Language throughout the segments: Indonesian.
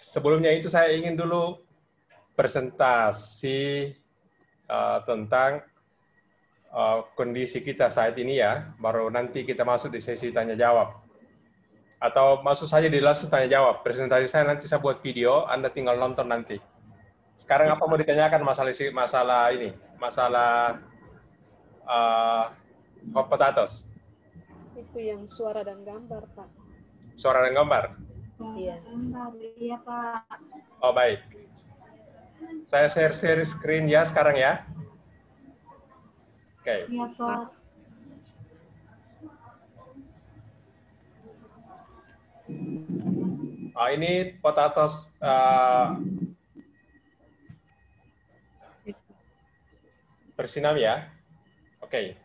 Sebelumnya itu saya ingin dulu presentasi tentang kondisi kita saat ini ya, baru nanti kita masuk di sesi tanya jawab. Atau masuk saja di langsung tanya jawab. Presentasi saya nanti saya buat video, Anda tinggal nonton nanti. Sekarang apa mau ditanyakan masalah ini, masalah hot potatoes? Itu yang suara dan gambar, Pak. Suara dan gambar? Iya. Iya, Pak. Oh, baik. Saya share screen ya sekarang ya. Oke. Iya, Pak. Ini potatoes bersinam ya. Oke.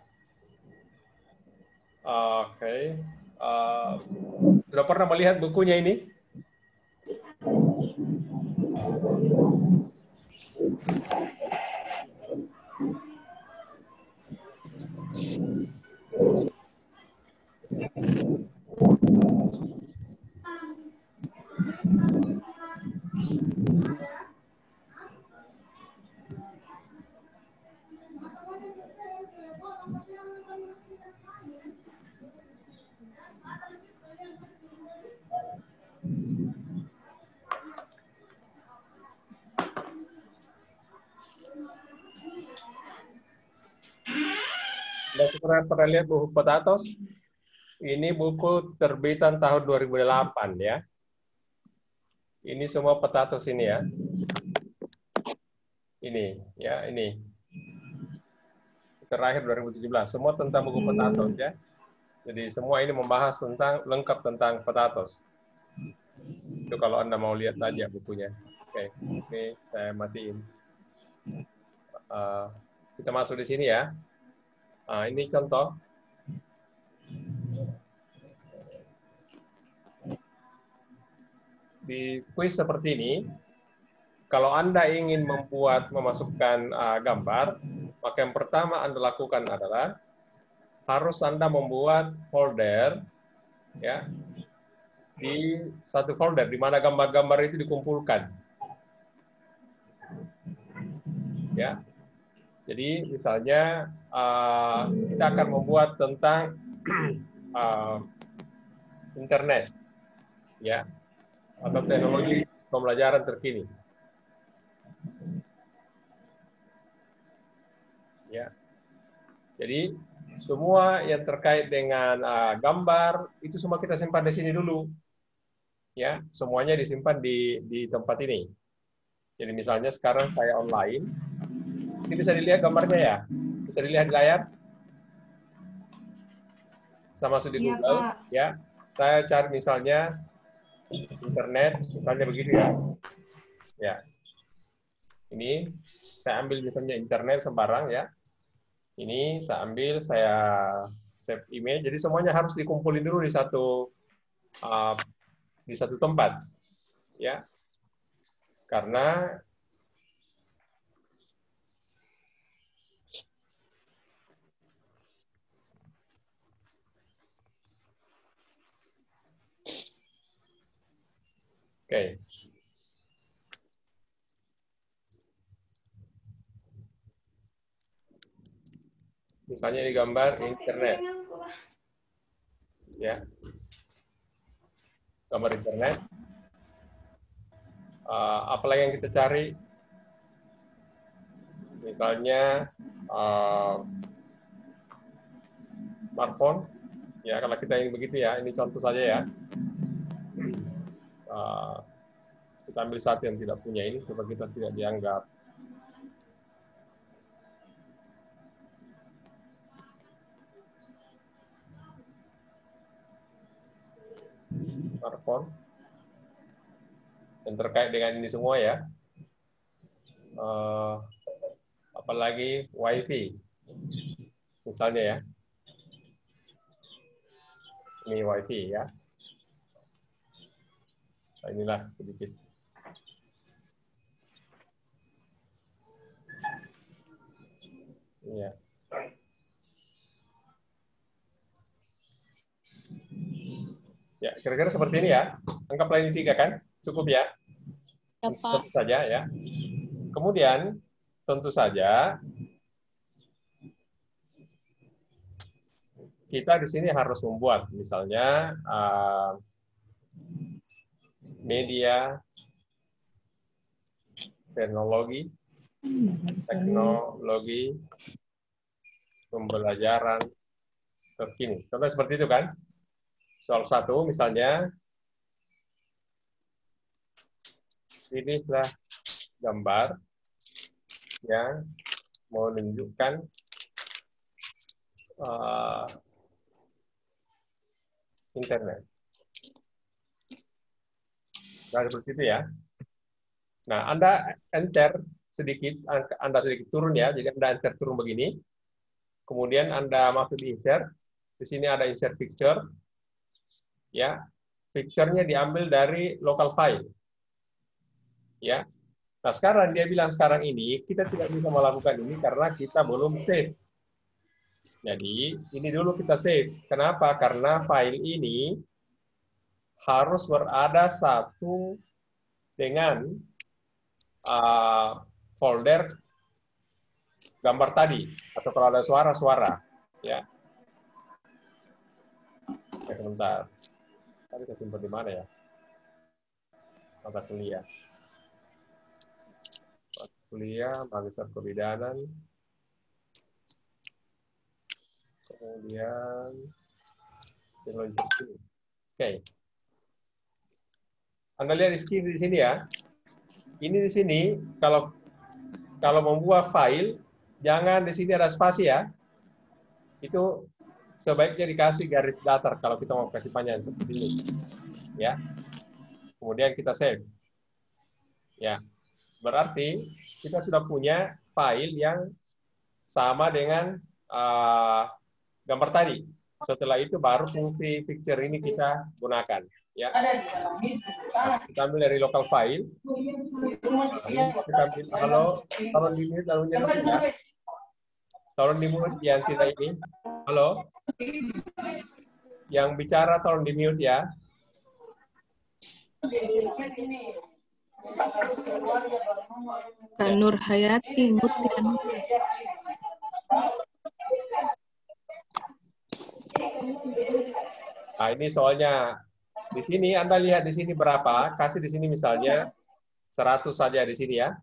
Oke. Sudah pernah melihat bukunya ini? Pernah lihat buku potatoes? Ini buku terbitan tahun 2008 ya. Ini semua potatoes ini ya. Ini ya, ini. Terakhir 2017, semua tentang buku potatoes ya. Jadi semua ini membahas tentang lengkap tentang potatoes. Itu kalau Anda mau lihat saja bukunya. Oke, ini saya matiin. Kita masuk di sini ya. Ini contoh. Di kuis seperti ini, kalau Anda ingin memasukkan gambar, maka yang pertama Anda lakukan adalah harus Anda membuat folder ya, di satu folder di mana gambar-gambar itu dikumpulkan. Ya. Jadi misalnya kita akan membuat tentang internet ya, atau teknologi pembelajaran terkini. Ya. Jadi semua yang terkait dengan gambar itu semua kita simpan di sini dulu. Ya, semuanya disimpan di tempat ini. Jadi misalnya sekarang saya online, ini bisa dilihat gambarnya ya, bisa dilihat di layar. Sama masuk di Google, Pak. ya. Saya cari misalnya internet, misalnya begitu ya. Ya, ini saya ambil misalnya internet sembarang ya. Ini saya ambil, saya save image. Jadi semuanya harus dikumpulin dulu di satu tempat, ya. Karena oke. Misalnya ini gambar internet. Ya. Gambar internet. Apalagi yang kita cari? Misalnya smartphone. Ya, kalau kita ingin begitu ya, ini contoh saja ya. Kita ambil satu yang tidak punya ini supaya kita tidak dianggap smartphone yang terkait dengan ini semua ya. Apalagi WiFi misalnya ya. Ini WiFi ya. Nah, inilah sedikit. Ya. Ya, kira-kira seperti ini ya. Anggaplah ini 3 kan? Cukup ya? Ya, Pak. Tentu saja ya. Kemudian tentu saja kita di sini harus membuat misalnya media teknologi pembelajaran terkini. Contoh seperti itu kan? Soal 1 misalnya, pilihlah gambar yang menunjukkan internet. Nah, seperti itu ya. Nah, Anda enter sedikit, Anda sedikit turun ya, jadi Anda enter turun begini. Kemudian Anda masuk di insert. Di sini ada insert picture. Ya, picture-nya diambil dari local file. Ya. Nah, sekarang dia bilang sekarang ini kita tidak bisa melakukan ini karena kita belum save. Jadi, ini dulu kita save. Kenapa? Karena file ini harus berada satu dengan folder gambar tadi, atau kalau ada suara-suara. Ya. Oke, sebentar. Tadi saya simpan di mana ya? Mata kuliah. Mata kuliah, Magister Kebidanan. Kemudian oke. Anda lihat di sini ya. Ini di sini kalau membuat file jangan di sini ada spasi ya. Itu sebaiknya dikasih garis datar kalau kita mau kasih panjang seperti ini. Ya. Kemudian kita save. Ya. Berarti kita sudah punya file yang sama dengan gambar tadi. Setelah itu baru fungsi picture ini kita gunakan. Ya. Nah, kita ambil dari local file. Kita ambil, tolong di mute lalunya ya. Tolong di mute yang tidak ini. Halo. Yang bicara tolong di mute ya. Kak Nur Hayati, Mutian. Nah, ini soalnya di sini Anda lihat di sini berapa, kasih di sini misalnya 100 saja di sini ya.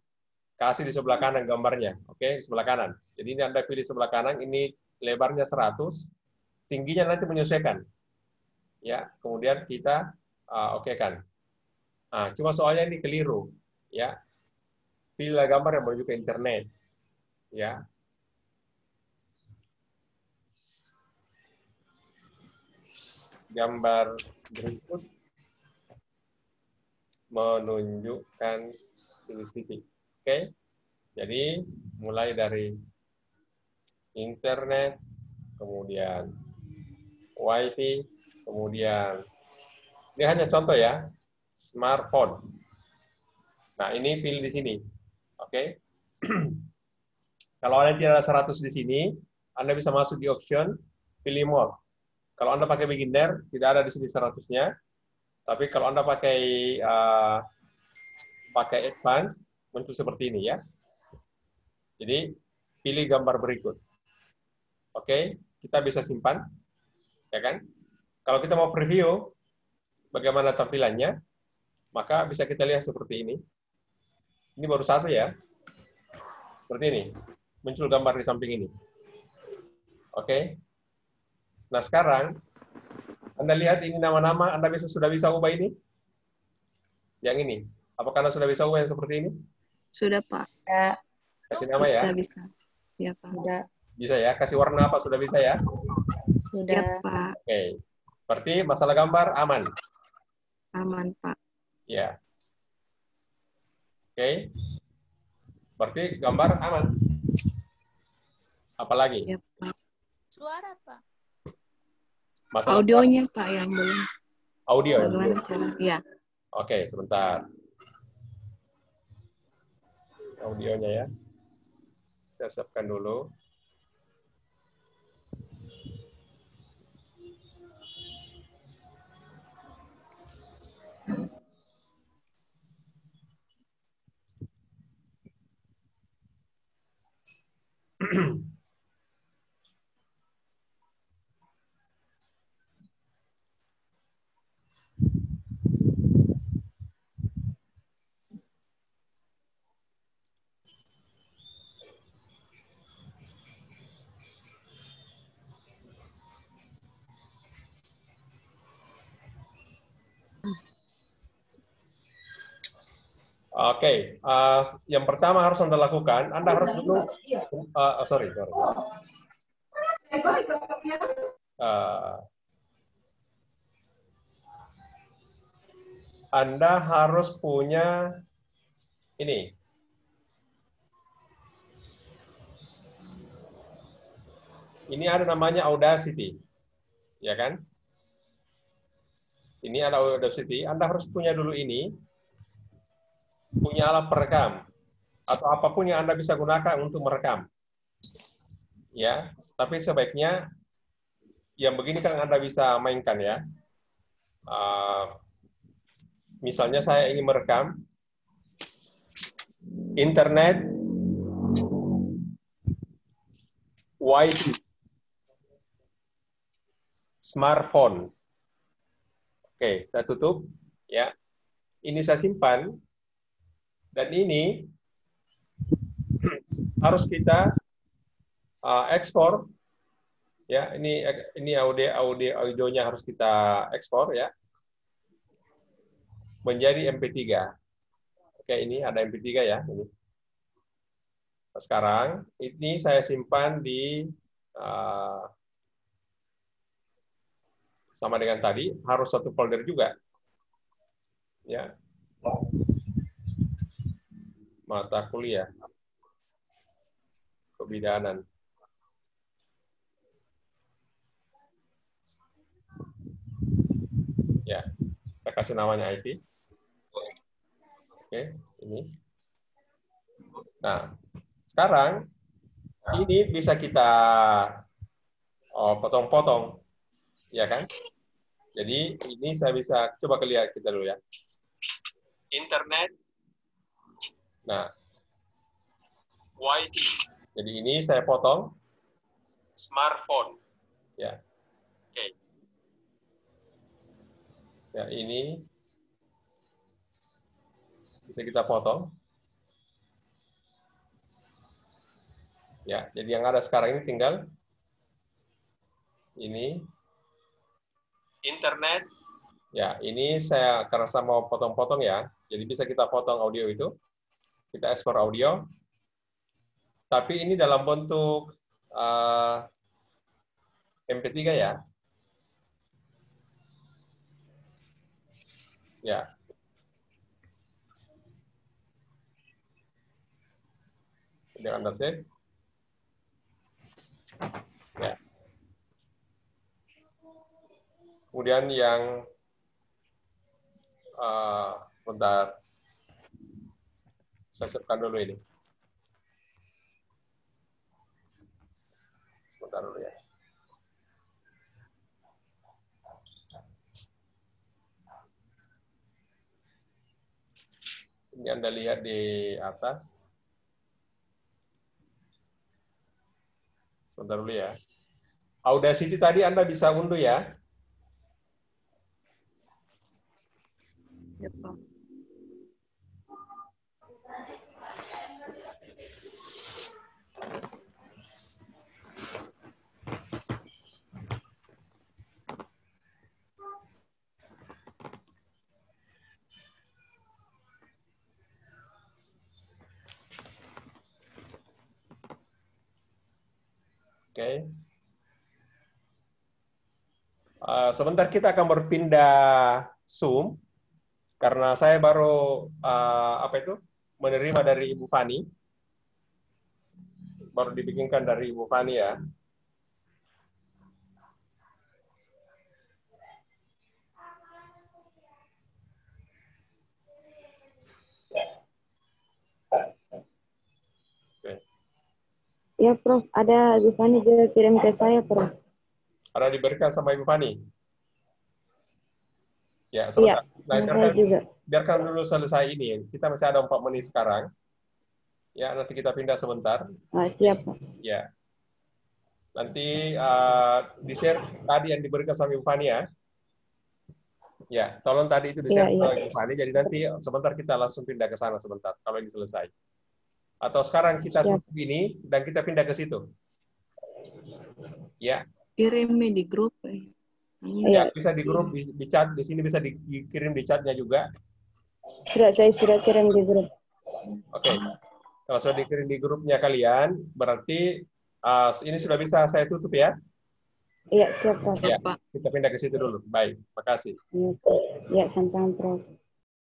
Kasih di sebelah kanan gambarnya. Oke, di sebelah kanan. Jadi ini Anda pilih sebelah kanan, ini lebarnya 100, tingginya nanti menyesuaikan. Ya, kemudian kita oke kan. Nah, cuma soalnya ini keliru, ya. Pilihlah gambar yang menuju ke internet, ya. Gambar berikut menunjukkan titik. Oke, jadi mulai dari internet, kemudian wifi, kemudian ini hanya contoh ya, smartphone. Nah, ini pilih di sini. Oke. Kalau Anda tidak ada 100 di sini, Anda bisa masuk di option, pilih more. Kalau Anda pakai beginner, tidak ada di sini 100-nya. Tapi kalau Anda pakai advance, muncul seperti ini ya. Jadi, pilih gambar berikut. Oke, kita bisa simpan. Ya kan? Kalau kita mau preview bagaimana tampilannya, maka bisa kita lihat seperti ini. Ini baru satu ya. Seperti ini. Muncul gambar di samping ini. Oke. Nah, sekarang Anda lihat ini nama-nama, Anda sudah bisa ubah ini? Yang ini. Apakah Anda sudah bisa ubah yang seperti ini? Sudah, Pak. Ya. Kasih nama ya? Bisa. Ya, Pak. Sudah. Bisa ya? Kasih warna apa? Sudah bisa ya? Sudah. Ya, Pak. Oke. Berarti masalah gambar aman? Aman, Pak. Ya. Oke. Berarti gambar aman. Apalagi? Ya, Pak. Suara, Pak. Masalah Audionya, Pak, yang belum. audio. Bagaimana cara? Ya. Oke, sebentar. Audionya ya. Saya siapkan dulu. Oke, yang pertama harus Anda lakukan, Anda harus dulu, sorry. Anda harus punya ini. Ini ada namanya Audacity, ya kan? Ini ada Audacity. Anda harus punya dulu ini, punya alat perekam atau apapun yang Anda bisa gunakan untuk merekam, ya. Tapi sebaiknya yang begini kan Anda bisa mainkan ya. Misalnya saya ingin merekam internet wifi smartphone. Oke, saya tutup ya. Ini saya simpan dan ini harus kita ekspor ya. Ini audionya harus kita ekspor ya menjadi MP3. Oke, ini ada MP3 ya ini. Sekarang ini saya simpan di sama dengan tadi, harus satu folder juga. Ya. Mata kuliah. Kebidanan. Ya, saya kasih namanya IT. Oke, ini. Nah, sekarang ini bisa kita potong-potong. Ya kan? Jadi ini saya bisa coba lihat kita dulu ya. Internet. Nah, wifi. Jadi ini saya potong smartphone. Ya. Oke. Ya, ini bisa kita potong. Ya, jadi yang ada sekarang ini tinggal ini internet. Ya, ini saya karena saya mau potong-potong ya. Jadi bisa kita potong audio itu. Kita ekspor audio. Tapi ini dalam bentuk MP3 ya. Ya. Dengan Anda save. Ya. Kemudian yang bentar, saya siapkan dulu ini. Sebentar dulu ya. Ini Anda lihat di atas. Sebentar dulu ya. Audacity tadi Anda bisa unduh ya. Ya, Pak. Oke. Sebentar kita akan berpindah Zoom karena saya baru menerima dari Ibu Fani. Baru dibikinkan dari Ibu Fani ya. Ya, Prof. Ada Ibu Fani juga kirim ke saya, Prof. Ada diberikan sama Ibu Fani? Ya, Iya, sebentar. saya juga. Biarkan dulu selesai ini. Kita masih ada 4 menit sekarang. Ya, nanti kita pindah sebentar. Siap, Pak. Ya. Nanti di-share tadi yang diberikan sama Ibu Fani ya. Ya, tolong tadi itu di-share ke Ibu Fani. Jadi nanti sebentar kita langsung pindah ke sana sebentar, kalau ini selesai. Atau sekarang kita tutup ini, dan kita pindah ke situ. Ya. Kirim di grup. Ya, bisa di grup, di chat. Di sini bisa dikirim di chatnya juga. Saya sudah kirim di grup. Oke. Kalau sudah dikirim di grupnya kalian, berarti ini sudah bisa saya tutup ya? Iya, siap, Prof. Ya, Pak. kita pindah ke situ dulu. Baik, makasih. Iya, sama-sama, Prof.